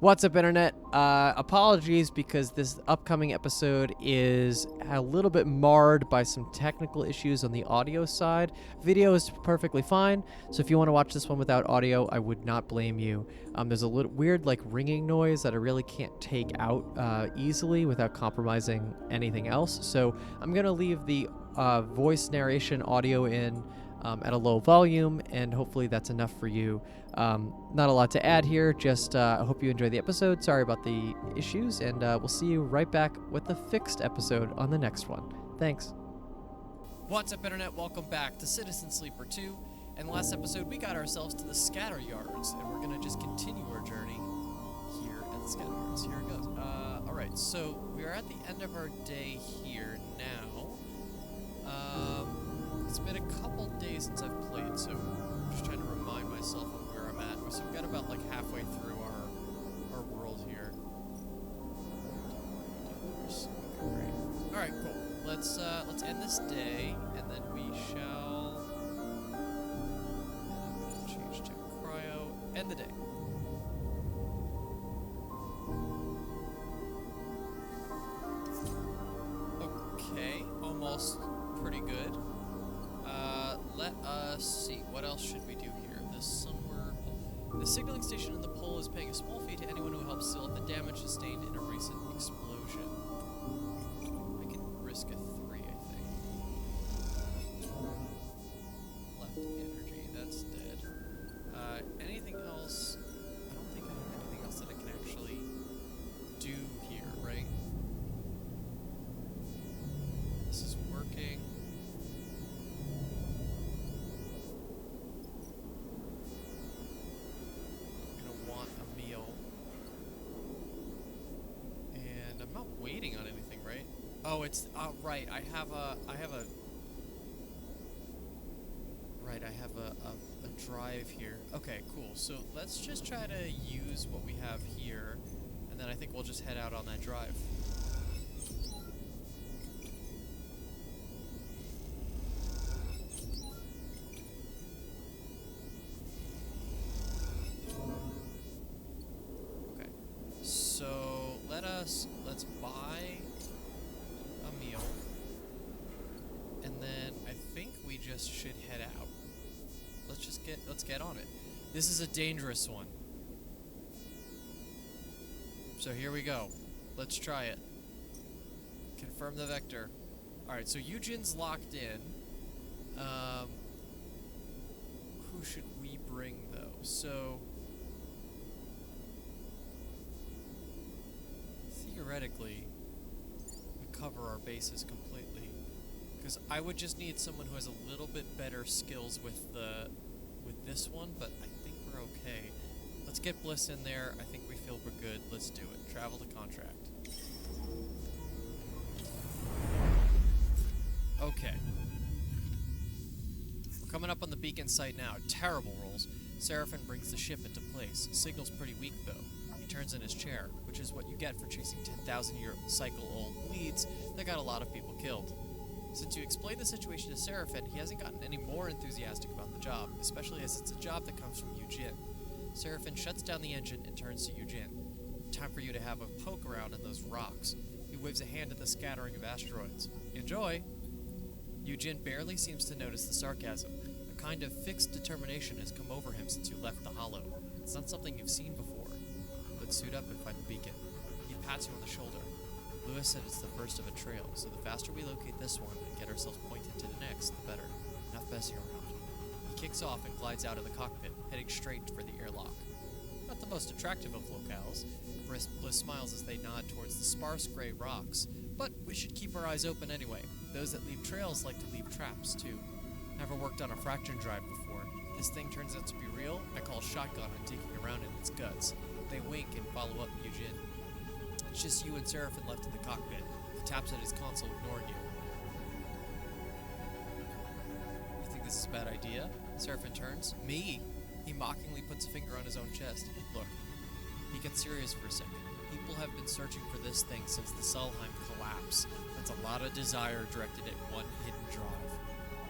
What's up, Internet? Apologies because this upcoming episode is a little bit marred by some technical issues on the audio side. Video is perfectly fine, so if you want to watch this one without audio, I would not blame you. There's a little weird, ringing noise that I really can't take out easily without compromising anything else, so I'm going to leave the voice narration audio in at a low volume, and hopefully that's enough for you. Not a lot to add here, just I hope you enjoy the episode. Sorry about the issues, and we'll see you right back with the fixed episode on the next one. Thanks. What's up, Internet? Welcome back to Citizen Sleeper 2. And last episode, we got ourselves to the scatter yards, and we're going to just continue our journey here at the scatter yards. Here it goes. Alright, so we are at the end of our day here now. It's been a couple days since I've played, so I'm just trying to remind myself of where I'm at. So we've got about halfway through our world here. Okay, great. All right, cool. Let's end this day, and then we shall. And I'm gonna change to cryo. End the day. Okay, almost pretty good. Let us see. What else should we do here? The signaling station in the pole is paying a small fee to anyone who helps seal up the damage sustained in a recent explosion. I can risk a 3, I think. Left energy, that's dead. Anything else? I don't think I have anything else that I can actually do here, right? This is working. Waiting on anything, right? Oh, it's right. I have a drive here. Okay, cool. So let's just try to use what we have here, and then I think we'll just head out on that drive. Okay. So let's buy a meal, and then I think we just should head out. Let's get on it. This is a dangerous one. So here we go. Let's try it. Confirm the vector. Alright, so Eugen's locked in. Who should we bring though? So theoretically, we cover our bases completely, because I would just need someone who has a little bit better skills with this one, but I think we're okay. Let's get Bliss in there. I think we feel we're good. Let's do it. Travel to contract. Okay. We're coming up on the beacon site now. Terrible rolls. Seraphin brings the ship into place. Signal's pretty weak, though. He turns in his chair, which is what you get for chasing 10,000-year-cycle-old leads that got a lot of people killed. Since you explained the situation to Seraphin, he hasn't gotten any more enthusiastic about the job, especially as it's a job that comes from Eugen. Seraphin shuts down the engine and turns to Eugen. Time for you to have a poke around in those rocks. He waves a hand at the scattering of asteroids. Enjoy! Eugen barely seems to notice the sarcasm. A kind of fixed determination has come over him since you left the Hollow. It's not something you've seen before. Let's suit up and find the beacon. He pats you on the shoulder. Lewis said it's the first of a trail, so the faster we locate this one and get ourselves pointed to the next, the better. Enough messing around. He kicks off and glides out of the cockpit, heading straight for the airlock. Not the most attractive of locales. Bliss smiles as they nod towards the sparse gray rocks, but we should keep our eyes open anyway. Those that leave trails like to leave traps, too. Never worked on a fraction drive before. This thing turns out to be real. I call shotgun on digging around in its guts. They wink and follow up Eugen. It's just you and Seraphin left in the cockpit. He taps at his console, ignoring you. You think this is a bad idea? Seraphin turns. Me? He mockingly puts a finger on his own chest. Look. He gets serious for a second. People have been searching for this thing since the Solheim collapse. That's a lot of desire directed at one hidden drive.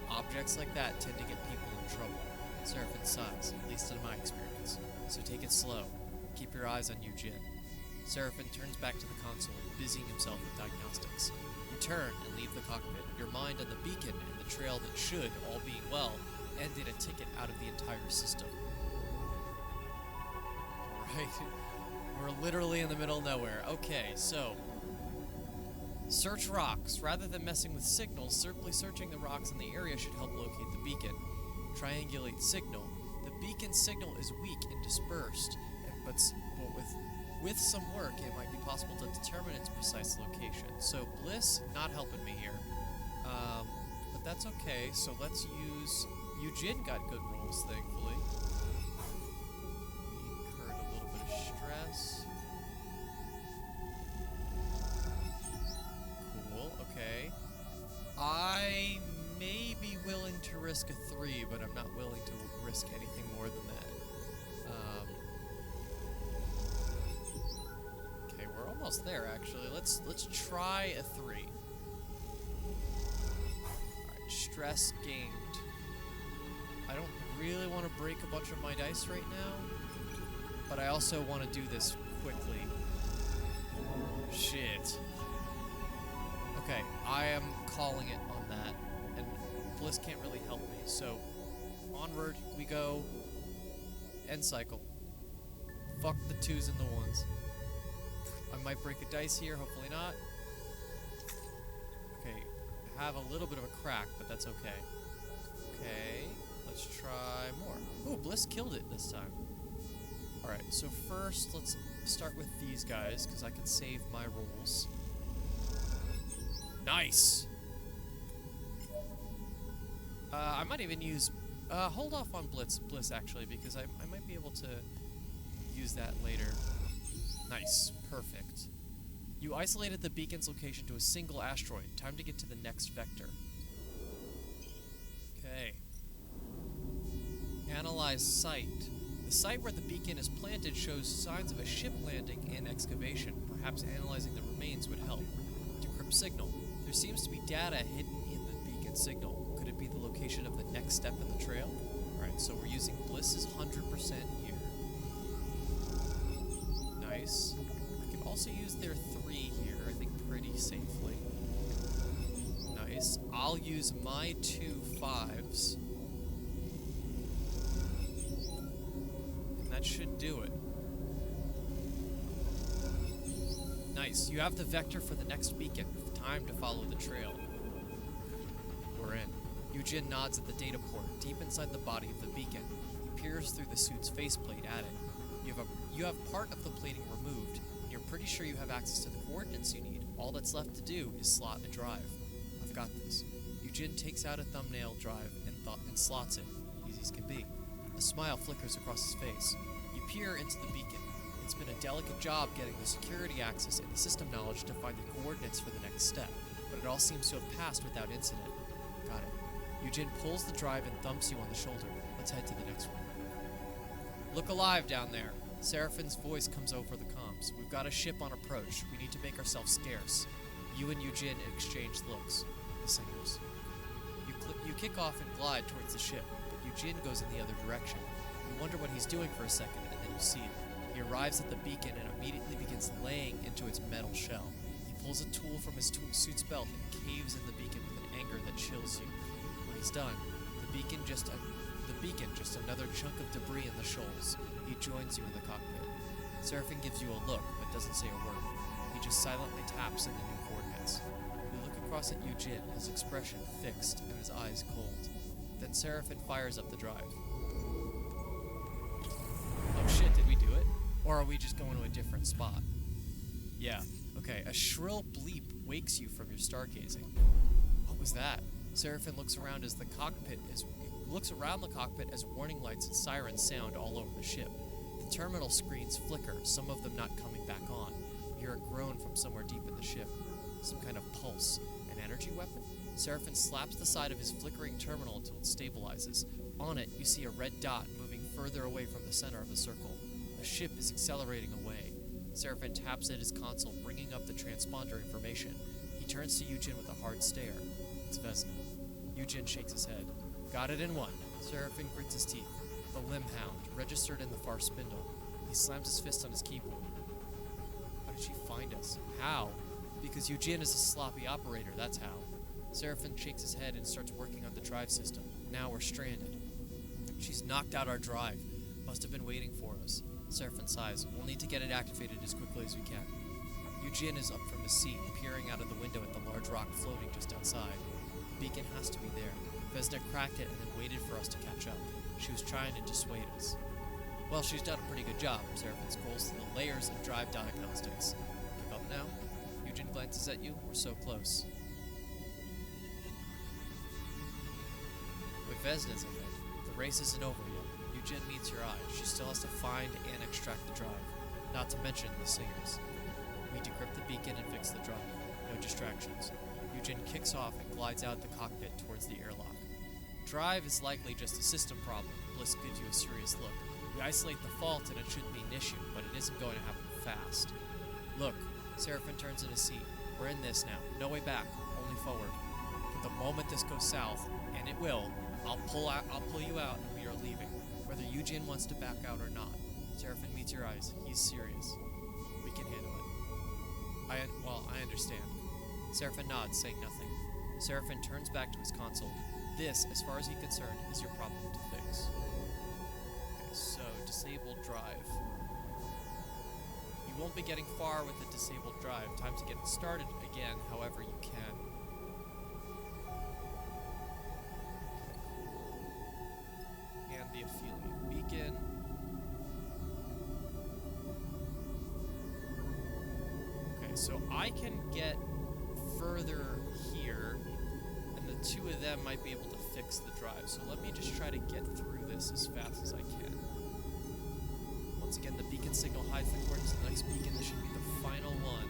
Objects like that tend to get people in trouble. Seraphin sighs, at least in my experience. So take it slow. Keep your eyes on Eugene. Seraphin turns back to the console, busying himself with diagnostics. You turn and leave the cockpit, your mind on the beacon and the trail that should, all being well, end in a ticket out of the entire system. Alright, we're literally in the middle of nowhere. Okay, so... search rocks. Rather than messing with signals, simply searching the rocks in the area should help locate the beacon. Triangulate signal. The beacon signal is weak and dispersed, but with some work, it might be possible to determine its precise location. So Bliss, not helping me here. But that's okay, so let's use... Eugene got good rolls, thankfully. He incurred a little bit of stress. Cool, okay. I may be willing to risk a 3, but I'm not willing to risk anything more than that. Okay, we're almost there, actually. Let's try a 3. Alright, stress gained. I don't really want to break a bunch of my dice right now, but I also want to do this quickly. Shit. Okay, I am calling it on that, and Bliss can't really help me, so onward we go. End cycle. Fuck the 2s and the 1s. I might break a dice here, hopefully not. Okay, I have a little bit of a crack, but that's okay. Okay, let's try more. Ooh, Bliss killed it this time. Alright, so first let's start with these guys, because I can save my rolls. Nice! I might even use... hold off on Bliss actually, because I might be able to use that later. Nice. Perfect. You isolated the beacon's location to a single asteroid. Time to get to the next vector. Okay. Analyze site. The site where the beacon is planted shows signs of a ship landing and excavation. Perhaps analyzing the remains would help. Decrypt signal. There seems to be data hidden in the beacon signal. Could it be the location of the next step in the trail? Alright, so we're using Bliss's 100% here. Nice. I can also use their 3 here, I think pretty safely. Nice. I'll use my 2 5s. And that should do it. Nice. You have the vector for the next beacon. Time to follow the trail. We're in. Eugene nods at the data port, deep inside the body of the beacon. He peers through the suit's faceplate at it. You have part of the plating removed, and you're pretty sure you have access to the coordinates you need. All that's left to do is slot a drive. I've got this. Eugene takes out a thumbnail drive and slots it, easy as can be. A smile flickers across his face. You peer into the beacon. It's been a delicate job getting the security access and the system knowledge to find the coordinates for the next step, but it all seems to have passed without incident. Got it. Eugene pulls the drive and thumps you on the shoulder. Let's head to the next one. Look alive down there. Seraphin's voice comes over the comms. We've got a ship on approach. We need to make ourselves scarce. You and Eugene exchange looks. The singers. You kick off and glide towards the ship, but Eugene goes in the other direction. You wonder what he's doing for a second, and then you see it. He arrives at the beacon and immediately begins laying into its metal shell. He pulls a tool from his suit's belt and caves in the beacon with an anger that chills you. When he's done, the beacon just another chunk of debris in the shoals. He joins you in the cockpit. Seraphin gives you a look, but doesn't say a word. He just silently taps in the new coordinates. You look across at Eugene, his expression fixed and his eyes cold. Then Seraphin fires up the drive. Oh shit, did we do it? Or are we just going to a different spot? Yeah. Okay, a shrill bleep wakes you from your stargazing. What was that? Seraphin looks around the cockpit as warning lights and sirens sound all over the ship. The terminal screens flicker, some of them not coming back on. You hear a groan from somewhere deep in the ship. Some kind of pulse. An energy weapon? Seraphin slaps the side of his flickering terminal until it stabilizes. On it, you see a red dot moving further away from the center of the circle. A ship is accelerating away. Seraphin taps at his console, bringing up the transponder information. He turns to Eugene with a hard stare. It's Vesna. Eugene shakes his head. Got it in 1. Seraphin grits his teeth. The limb hound, registered in the far spindle. He slams his fist on his keyboard. How did she find us? How? Because Eugene is a sloppy operator, that's how. Seraphim shakes his head and starts working on the drive system. Now we're stranded. She's knocked out our drive. Must have been waiting for us. Seraphim sighs. We'll need to get it activated as quickly as we can. Eugene is up from his seat, peering out of the window at the large rock floating just outside. The beacon has to be there. Vesna cracked it and then waited for us to catch up. She was trying to dissuade us. Well, she's done a pretty good job. Seraphim scrolls through the layers of drive diagnostics. Give up now? Eugene glances at you. We're so close. With Vesna's ahead, the race isn't over yet. Eugene meets your eye. She still has to find and extract the drive. Not to mention the singers. We decrypt the beacon and fix the drive. No distractions. Eugene kicks off and glides out the cockpit towards the airlock. Drive is likely just a system problem. Bliss gives you a serious look. We isolate the fault and it shouldn't be an issue, but it isn't going to happen fast. Look, Seraphim turns in his seat. We're in this now. No way back, only forward. But the moment this goes south, and it will, I'll pull you out and we are leaving. Whether Eugene wants to back out or not. Seraphim meets your eyes. He's serious. We can handle it. I understand. Seraphim nods, saying nothing. Seraphim turns back to his console. This, as far as he's concerned, is your problem to fix. Okay, so, disabled drive. You won't be getting far with the disabled drive. Time to get it started again, however you can. And the affiliate beacon. Okay, so I can get further here, and the two of them might be able to fix the drive. So let me just try to get through this as fast as I can. Once again, the beacon signal hides the coordinates of the next beacon. This should be the final one.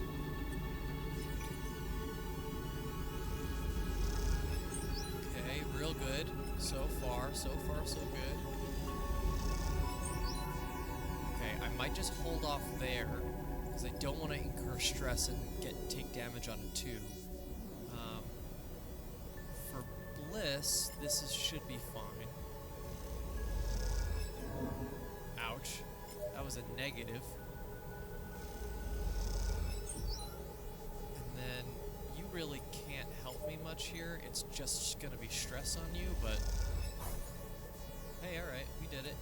Okay, real good. So far, so good. Okay, I might just hold off there, because I don't want to incur stress and take damage on it too. For Bliss, should be fine. Ouch. That was a negative. And then you really can't help me much here. It's just gonna be stress on you, but hey, alright, we did it.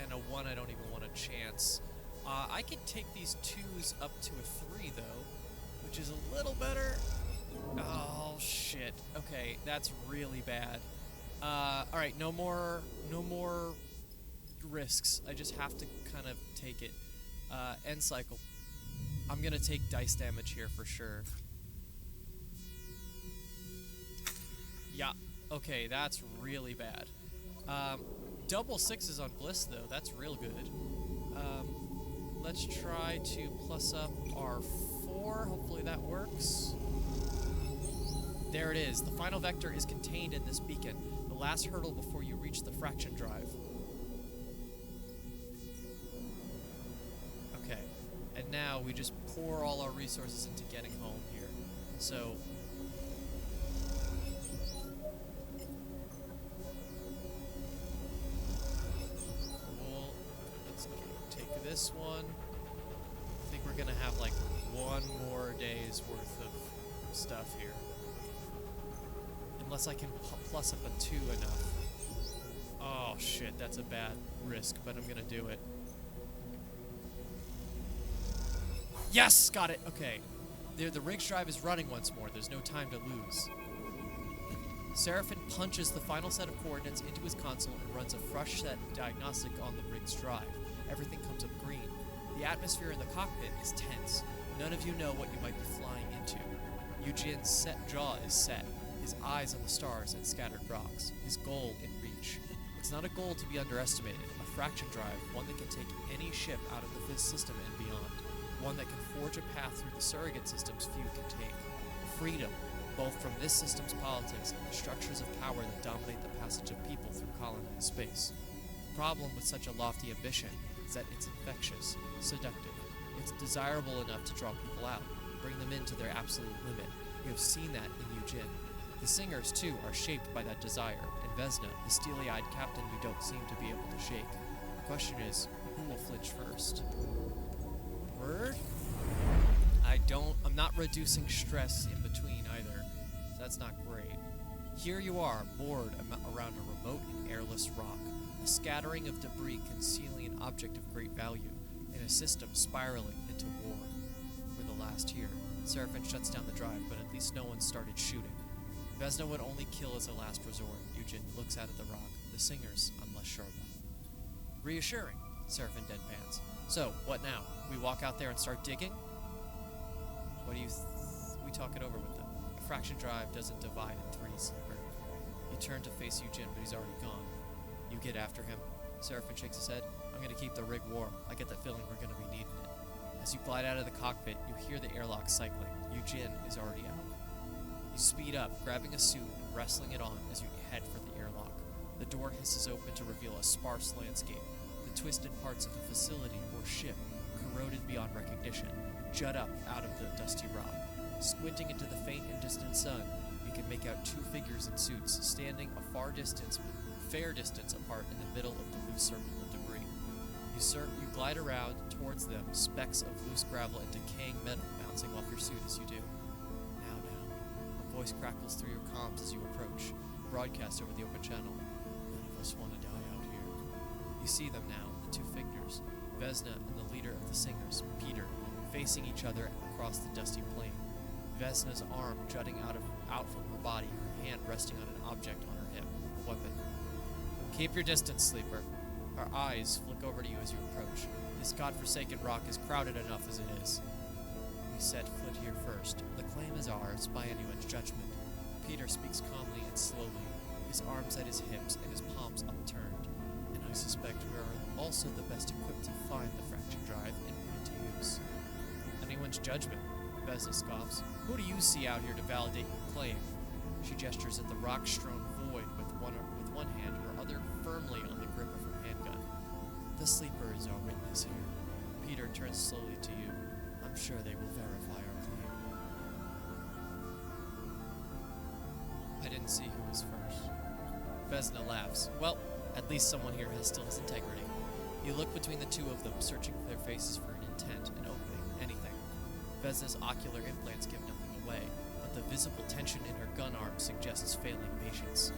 And a 1 I don't even want a chance. I can take these 2s up to a 3 though, which is a little better. Oh shit. Okay, that's really bad. Alright, no more risks. I just have to kind of take it. End cycle. I'm gonna take dice damage here for sure. Yeah, okay, that's really bad. Double 6s on Bliss though, that's real good. Let's try to plus up our 4, hopefully that works. There it is, the final vector is contained in this beacon, the last hurdle before you reach the fraction drive. Okay, and now we just pour all our resources into getting home here. So, cool, let's take this one. I think we're gonna have like 1 more day's worth of stuff here. Unless I can plus up a 2 enough. Oh shit, that's a bad risk, but I'm gonna do it. Yes! Got it! Okay. The Riggs drive is running once more. There's no time to lose. Seraphim punches the final set of coordinates into his console and runs a fresh set diagnostic on the Riggs drive. Everything comes up green. The atmosphere in the cockpit is tense. None of you know what you might be flying into. Eugene's jaw is set, his eyes on the stars and scattered rocks, his goal in reach. It's not a goal to be underestimated, a fraction drive, one that can take any ship out of the fifth system and beyond, one that can forge a path through the surrogate systems few can take. Freedom, both from this system's politics and the structures of power that dominate the passage of people through colonized space. The problem with such a lofty ambition is that it's infectious, seductive. It's desirable enough to draw people out, bring them into their absolute limit. You have seen that in Eugene. The singers, too, are shaped by that desire, and Vesna, the steely-eyed captain you don't seem to be able to shake. The question is, Who will flinch first? Word? I'm not reducing stress in between either. So that's not great. Here you are, moored around a remote and airless rock, a scattering of debris concealing an object of great value, and a system spiraling into war. For the last year, Seraphin shuts down the drive, but at least no one started shooting. Vesna would only kill as a last resort. Eugen looks out at the rock. The singers, I'm less sure about. Reassuring, Seraphin deadpans. So, what now? We walk out there and start digging? What do you we talk it over with them. A fraction drive doesn't divide in three, Sleeper. You turn to face Eugen, but he's already gone. You get after him. Seraphin shakes his head. I'm gonna keep the rig warm. I get the feeling we're gonna be needing it. As you glide out of the cockpit, you hear the airlock cycling. Eugen is already out. You speed up, grabbing a suit and wrestling it on as you head for the airlock. The door hisses open to reveal a sparse landscape. The twisted parts of the facility or ship, corroded beyond recognition, jut up out of the dusty rock. Squinting into the faint and distant sun, you can make out two figures in suits standing a fair distance apart in the middle of the loose circle of debris. You glide around towards them, specks of loose gravel and decaying metal bouncing off your suit as you do. Now, a voice crackles through your comms as you approach, broadcast over the open channel. None of us want to die out here. You see them now, the two figures, Vesna and the leader of the singers, Peter, facing each other across the dusty plain. Vesna's arm jutting out from her body, her hand resting on an object on her hip, a weapon. Keep your distance, Sleeper. Her eyes flick over to you as you approach. This godforsaken rock is crowded enough as it is. We set foot here first. The claim is ours by anyone's judgment. Peter speaks calmly and slowly, his arms at his hips and his palms upturned. And I suspect we are also the best equipped to find the fraction drive and put it to use. Anyone's judgment, Vesna scoffs. Who do you see out here to validate your claim? She gestures at the rock-strewn void with one hand, her other firmly on the grip of her handgun. The Sleeper is our witness here. Peter turns slowly to you. I'm sure they will verify our claim. I didn't see who was first. Vesna laughs. Well, at least someone here still has integrity. You look between the two of them, searching for their faces for an intent, an opening, anything. Vesna's ocular implants give nothing away, but the visible tension in her gun arm suggests failing patience.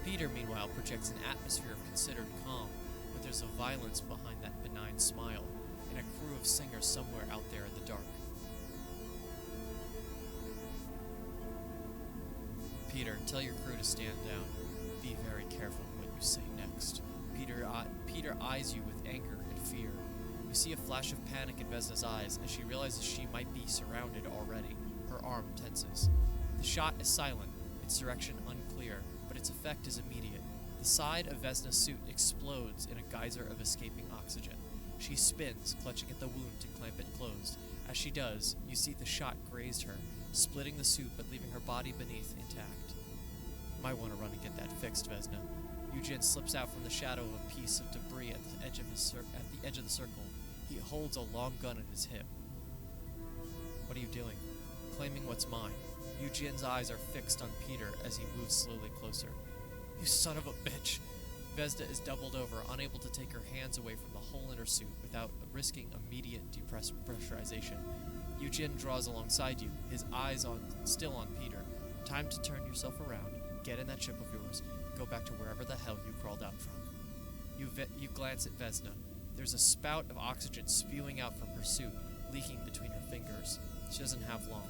Peter, meanwhile, projects an atmosphere of considered calm, but there's a violence behind that benign smile, and a crew of singers somewhere out there in the dark. Peter, tell your crew to stand down. Be very careful what you say next. Peter eyes you with anger and fear. You see a flash of panic in Vesna's eyes as she realizes she might be surrounded already. Her arm tenses. The shot is silent, its direction unclear, but its effect is immediate. The side of Vesna's suit explodes in a geyser of escaping oxygen. She spins, clutching at the wound to clamp it closed. As she does, you see the shot grazed her, splitting the suit but leaving her body beneath intact. Might want to run and get that fixed, Vesna. Eugen slips out from the shadow of a piece of debris at the edge of the circle. He holds a long gun at his hip. What are you doing? Claiming what's mine. Eugen's eyes are fixed on Peter as he moves slowly closer. You son of a bitch! Vesna is doubled over, unable to take her hands away from the hole in her suit without risking immediate depressurization. Eugen draws alongside you, his eyes still on Peter. Time to turn yourself around, get in that ship of yours, go back to wherever the hell you crawled out from. You glance at Vesna. There's a spout of oxygen spewing out from her suit, leaking between her fingers. She doesn't have long.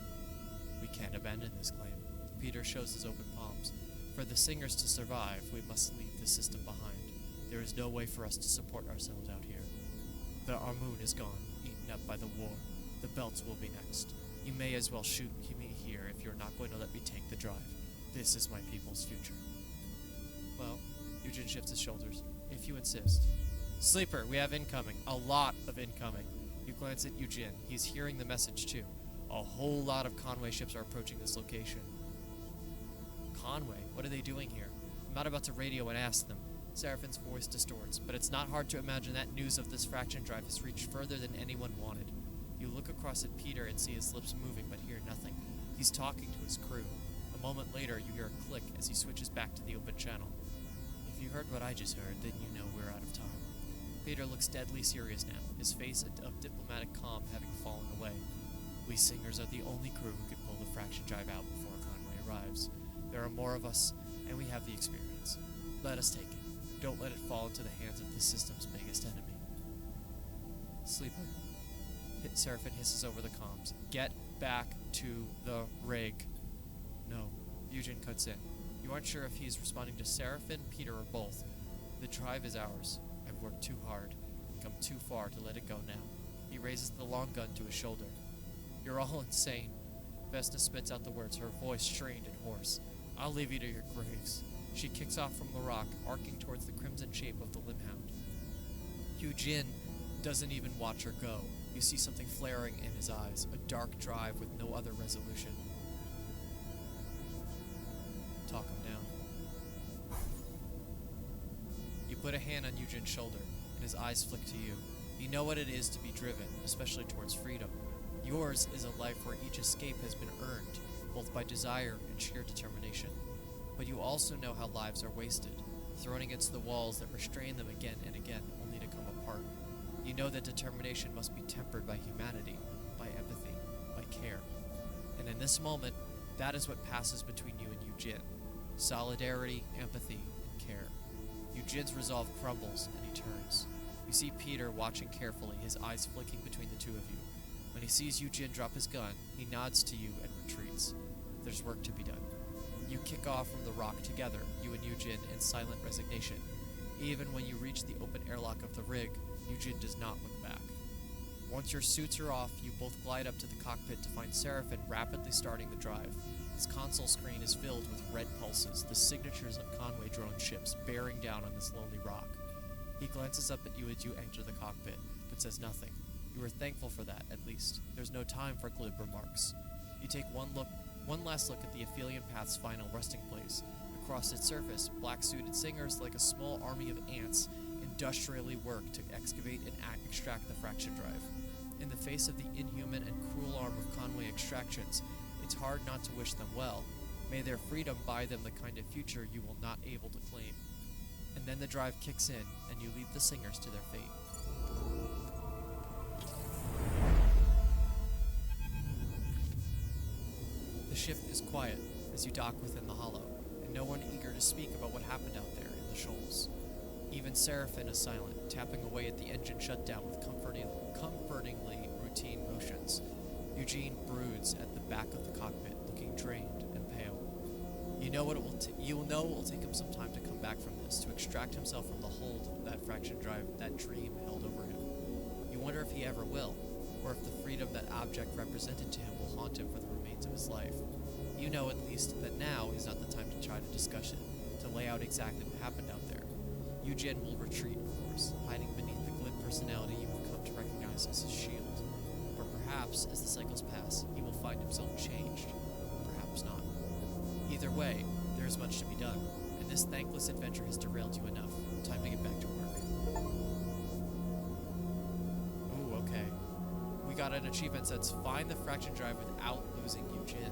We can't abandon this claim. Peter shows his open palms. For the singers to survive, we must leave the system behind. There is no way for us to support ourselves out here. Our moon is gone, eaten up by the war. The belts will be next. You may as well shoot me here if you're not going to let me take the drive. This is my people's future. Well, Eugen shifts his shoulders. If you insist. Sleeper, we have incoming. A lot of incoming. You glance at Eugen. He's hearing the message too. A whole lot of Conway ships are approaching this location. Conway? What are they doing here? I'm not about to radio and ask them. Seraphin's voice distorts, but it's not hard to imagine that news of this fraction drive has reached further than anyone wanted. You look across at Peter and see his lips moving, but hear nothing. He's talking to his crew. A moment later, you hear a click as he switches back to the open channel. If you heard what I just heard, then you know we're out of time. Peter looks deadly serious now, his face of diplomatic calm having fallen away. We singers are the only crew who can pull the fraction drive out before Conway arrives. There are more of us, and we have the experience. Let us take it. Don't let it fall into the hands of the system's biggest enemy. Sleeper. Seraphin hisses over the comms. Get back to the rig. No. Eugene cuts in. You aren't sure if he's responding to Seraphin, Peter, or both. The drive is ours. I've worked too hard and come too far to let it go now. He raises the long gun to his shoulder. You're all insane. Vesna spits out the words, her voice strained and hoarse. I'll leave you to your graves. She kicks off from the rock, arcing towards the crimson shape of the limhound. Eugene doesn't even watch her go. You see something flaring in his eyes, a dark drive with no other resolution. Talk him down. You put a hand on Eugene's shoulder, and his eyes flick to you. You know what it is to be driven, especially towards freedom. Yours is a life where each escape has been earned, both by desire and sheer determination. But you also know how lives are wasted, thrown against the walls that restrain them again and again, only to come apart. You know that determination must be tempered by humanity, by empathy, by care. And in this moment, that is what passes between you and Eugene. Solidarity, empathy, and care. Eugene's resolve crumbles, and he turns. You see Peter watching carefully, his eyes flicking between the two of you. When he sees Eugene drop his gun, he nods to you and retreats. There's work to be done. You kick off from the rock together, you and Eugene, in silent resignation. Even when you reach the open airlock of the rig, Eugene does not look back. Once your suits are off, you both glide up to the cockpit to find Seraphin rapidly starting the drive. His console screen is filled with red pulses, the signatures of Conway drone ships bearing down on this lonely rock. He glances up at you as you enter the cockpit, but says nothing. You are thankful for that, at least. There's no time for glib remarks. You take one last look at the Aphelion Path's final resting place. Across its surface, black-suited singers, like a small army of ants, industrially work to excavate and extract the fraction drive. In the face of the inhuman and cruel arm of Conway Extractions, it's hard not to wish them well. May their freedom buy them the kind of future you will not able to claim. And then the drive kicks in, and you leave the singers to their fate. The ship is quiet as you dock within the hollow, and no one eager to speak about what happened out there in the shoals. Even Seraphin is silent, tapping away at the engine shutdown with comfortingly routine motions. Eugene broods at the back of the cockpit, looking drained and pale. You know it will take him some time to come back from this, to extract himself from the hold of that fraction drive that dream held over him. You wonder if he ever will, or if the freedom that object represented to him will haunt him for the remains of his life. You know at least that now is not the time to try to discuss it, to lay out exactly what happened out there. Eugene will retreat, of course, hiding beneath the glib personality you have come to recognize as his shield. But perhaps, as the cycles pass, he will find himself changed. Perhaps not. Either way, there is much to be done, and this thankless adventure has derailed you enough. Time to get back to work. Ooh, okay. We got an achievement that says find the fraction drive without losing Eugene.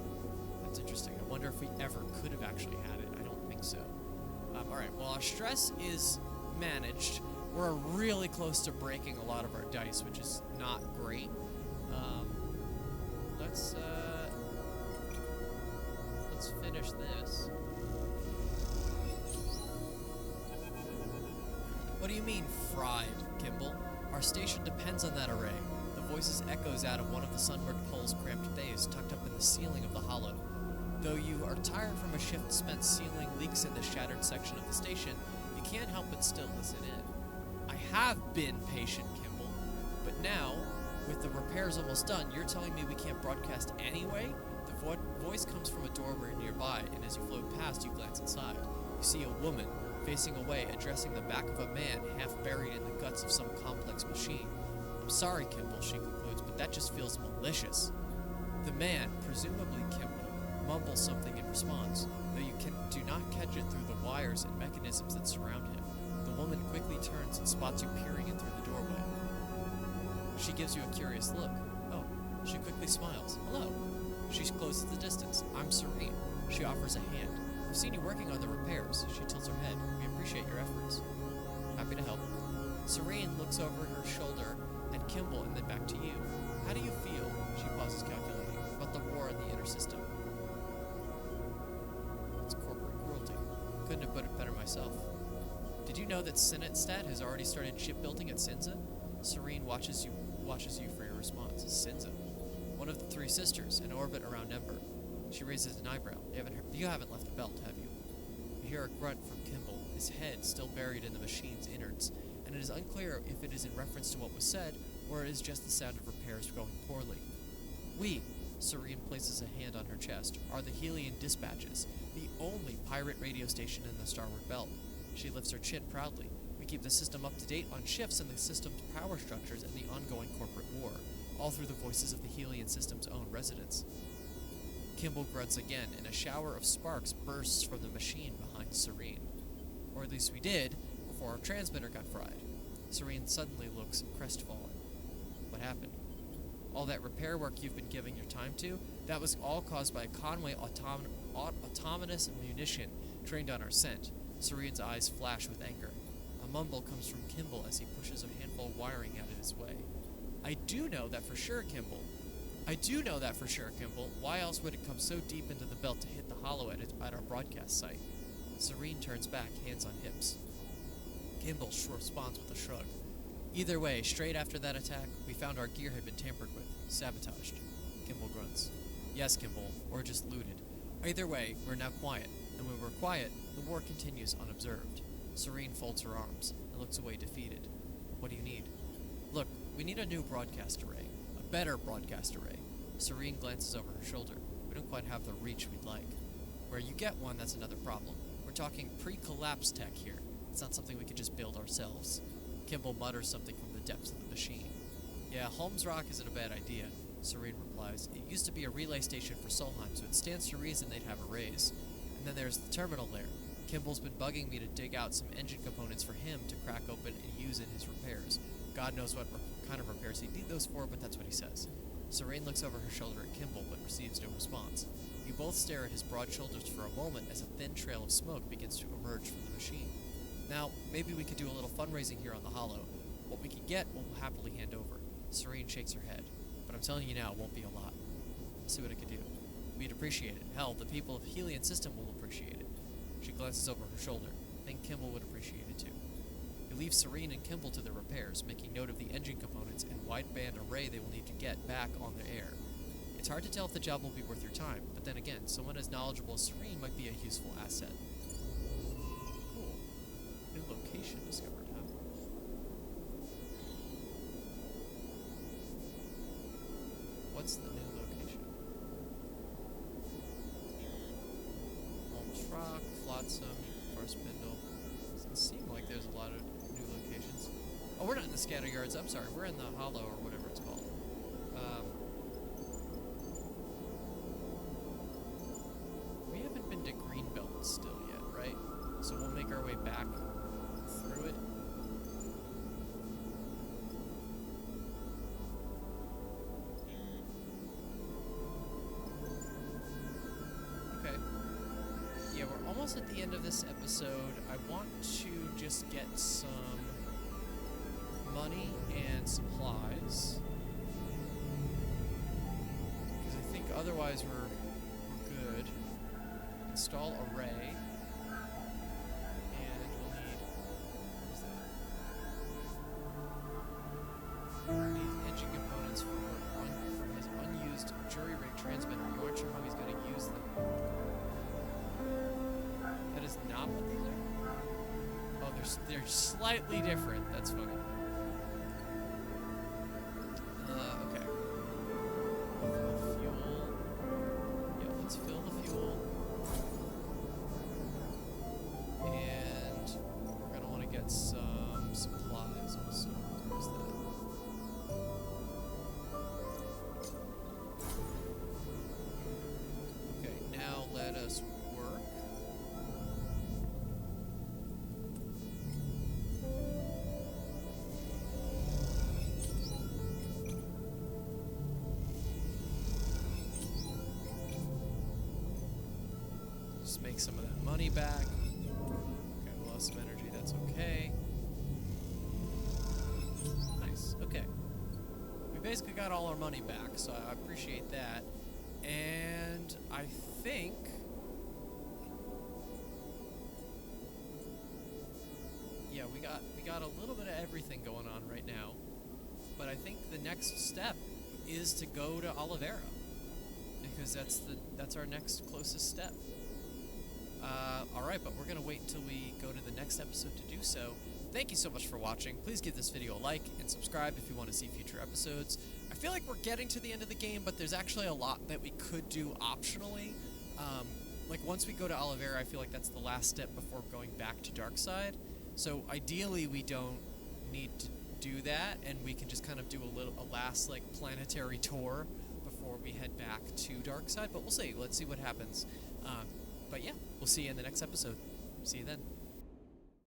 That's interesting. I wonder if we ever could have actually had it. I don't think so. Alright, well, our stress is managed. We're really close to breaking a lot of our dice, which is not great. Let's finish this. What do you mean, fried, Kimball? Our station depends on that array. The voices echoes out of one of the sunward pole's cramped bays tucked up in the ceiling of the hollow. Though you are tired from a shift spent sealing leaks in the shattered section of the station, you can't help but still listen in. I have been patient, Kimball, but now, with the repairs almost done, you're telling me we can't broadcast anyway? The voice comes from a doorway nearby, and as you float past, you glance inside. You see a woman, facing away, addressing the back of a man half buried in the guts of some complex machine. I'm sorry, Kimball, she concludes, but that just feels malicious. The man, presumably Kimball, mumbles something in response, though you do not catch it through the wires and mechanisms that surround him. The woman quickly turns and spots you peering in through the doorway. She gives you a curious look. Oh, she quickly smiles. Hello. She closes the distance. I'm Serene. She offers a hand. I've seen you working on the repairs. She tilts her head. We appreciate your efforts. Happy to help. Serene looks over her shoulder at Kimball and then back to you. How do you feel, she pauses calculating, about the war in the inner system? It's corporate cruelty. Couldn't have put it better myself. Did you know that Sinetstad has already started shipbuilding at Sinza? Serene watches you for your response. Sinza. One of the three sisters, in orbit around Ember. She raises an eyebrow. You haven't left the belt, have you? You hear a grunt from Kimball, his head still buried in the machine's innards, and it is unclear if it is in reference to what was said, or it is just the sound of repairs going poorly. We, Serene places a hand on her chest, are the Helian Dispatches, the only pirate radio station in the Starward Belt. She lifts her chin proudly. We keep the system up to date on shifts in the system's power structures and the ongoing corporate war, all through the voices of the Helian system's own residents. Kimball grunts again, and a shower of sparks bursts from the machine behind Serene. Or at least we did, before our transmitter got fried. Serene suddenly looks crestfallen. What happened? All that repair work you've been giving your time to, that was all caused by a Conway autonomous munition trained on our scent. Serene's eyes flash with anger. A mumble comes from Kimball as he pushes a handful of wiring out of his way. I do know that for sure, Kimball. Why else would it come so deep into the belt to hit the hollow at our broadcast site? Serene turns back, hands on hips. Kimball responds with a shrug. Either way, straight after that attack, we found our gear had been tampered with, sabotaged. Kimball grunts. Yes, Kimball, or just looted. Either way, we're now quiet, and when we're quiet, the war continues unobserved. Serene folds her arms and looks away defeated. What do you need? Look, we need a new broadcast array. A better broadcast array. Serene glances over her shoulder. We don't quite have the reach we'd like. Where you get one, that's another problem. We're talking pre-collapse tech here. It's not something we could just build ourselves. Kimball mutters something from the depths of the machine. Yeah, Holmes Rock isn't a bad idea, Serene replies. It used to be a relay station for Solheim, so it stands to reason they'd have arrays. And then there's the terminal there. Kimball's been bugging me to dig out some engine components for him to crack open and use in his repairs. God knows what kind of repairs he'd need those for, but that's what he says. Serene looks over her shoulder at Kimball, but receives no response. You both stare at his broad shoulders for a moment as a thin trail of smoke begins to emerge from the machine. Now, maybe we could do a little fundraising here on the Hollow. What we can get, we'll happily hand over. Serene shakes her head. But I'm telling you now, it won't be a lot. I'll see what I can do. We'd appreciate it. Hell, the people of Helian System will appreciate it. She glances over her shoulder. I think Kimball would appreciate it too. He leaves Serene and Kimball to their repairs, making note of the engine components and wideband array they will need to get back on the air. It's hard to tell if the job will be worth your time, but then again, someone as knowledgeable as Serene might be a useful asset. Cool. New location discovered, huh? What's the new location? Holmes Rock, Flotsam, Farspindle. Doesn't seem like there's a lot of new locations. Oh, we're not in the scatter yards. I'm sorry. We're in the Hollow or whatever it's called. We haven't been to Greenbelt still yet, right? So we'll make our way back through it. Okay. Yeah, we're almost at the end of this episode. I want to just get some money and supplies. Because I think otherwise we're good. Install array. And we'll need... What's that? We'll need engine components for his unused jury rig transmitter. You aren't sure how he's going to use them. That is not what these are? Oh, they're slightly different. That's funny. Okay. Fill fuel. Yeah, let's fill the fuel. And we're going to want to get some supplies also. Where's that? Okay, now let us work. Just make some of that money back. Okay, we lost some energy, that's okay. Nice. Okay. We basically got all our money back, so I appreciate that. And I think... yeah, we got a little bit of everything going on right now. But I think the next step is to go to Oliveira, because that's our next closest step. Alright, but we're going to wait until we go to the next episode to do so. Thank you so much for watching. Please give this video a like and subscribe if you want to see future episodes. I feel like we're getting to the end of the game, but there's actually a lot that we could do optionally. Like once we go to Oliveira, I feel like that's the last step before going back to Darkside. So ideally we don't need to do that, and we can just kind of do a last like planetary tour before we head back to Darkside. But we'll see. Let's see what happens. But yeah, we'll see you in the next episode. See you then.